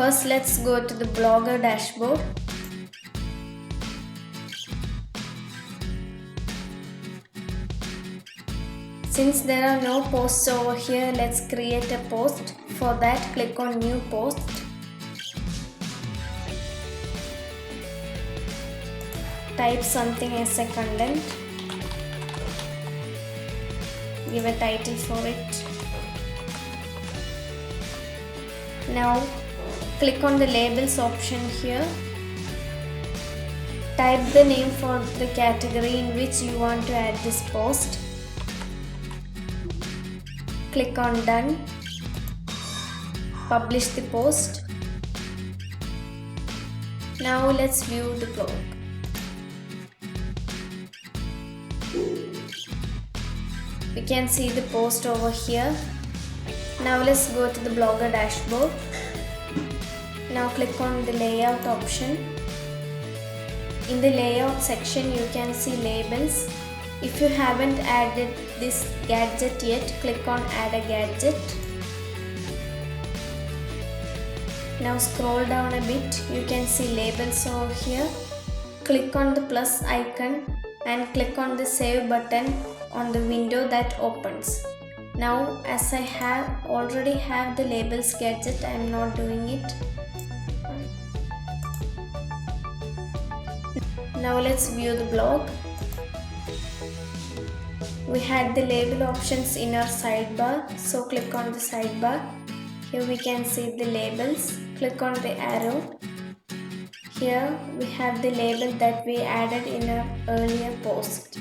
First, let's go to the Blogger dashboard. Since there are no posts over here, let's create a post. For that, click on New Post. Type something as a content. Give a title for it. Now, click on the Labels option here. Type the name for the category in which you want to add this post. Click on Done. Publish the post. Now let's view the blog. We can see the post over here. Now let's go to the Blogger dashboard. Now click on the Layout option. In the Layout section, you can see Labels. If you haven't added this gadget yet, click on Add a Gadget. Now scroll down a bit, you can see Labels over here. Click on the plus icon and click on the Save button on the window that opens. Now as I already have the Labels gadget, I am not doing it. Now let's view the blog. We had the label options in our sidebar, so click on the sidebar. Here we can see the labels. Click on the arrow. Here we have the label that we added in our earlier post.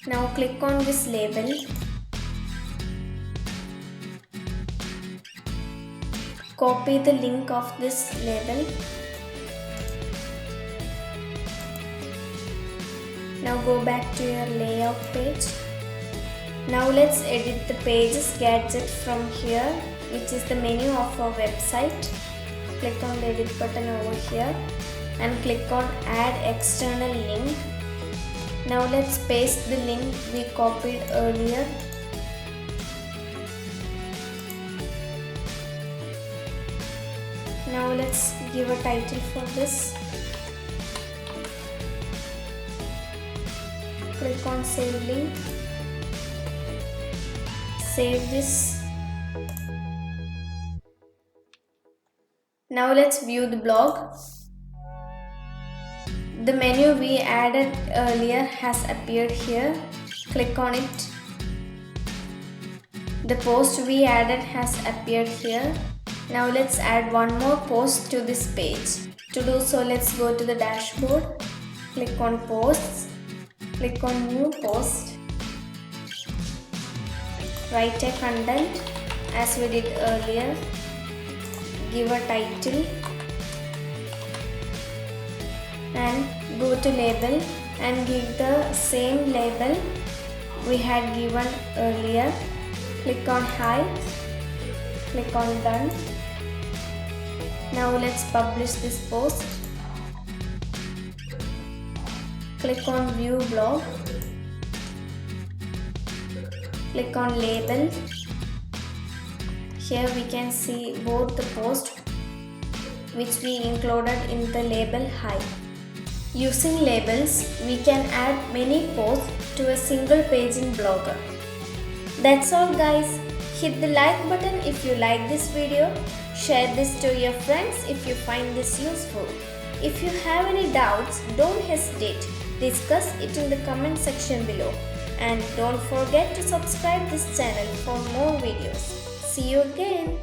Now click on this label. Copy the link of this label. Now go back to your layout page. Now let's edit the Pages gadget from here, which is the menu of our website. Click on the edit button over here and click on Add External Link. Now let's paste the link we copied earlier. Now let's give a title for this. Click on Save Link. Save this. Now let's view the blog. The menu we added earlier has appeared here. Click on it. The post we added has appeared here. Now let's add one more post to this page. To do so, let's go to the dashboard. Click on Posts. Click on New Post. Write a content as we did earlier. Give a title and go to Label and give the same label we had given earlier. Click on Hide. Click on Done. Now let's publish this post. Click on View Blog. Click on Label. Here we can see both the posts which we included in the label Hide. Using labels, we can add many posts to a single page in Blogger. That's all guys. Hit the like button if you like this video. Share this to your friends if you find this useful. If you have any doubts, don't hesitate. Discuss it in the comment section below. And don't forget to subscribe this channel for more videos. See you again.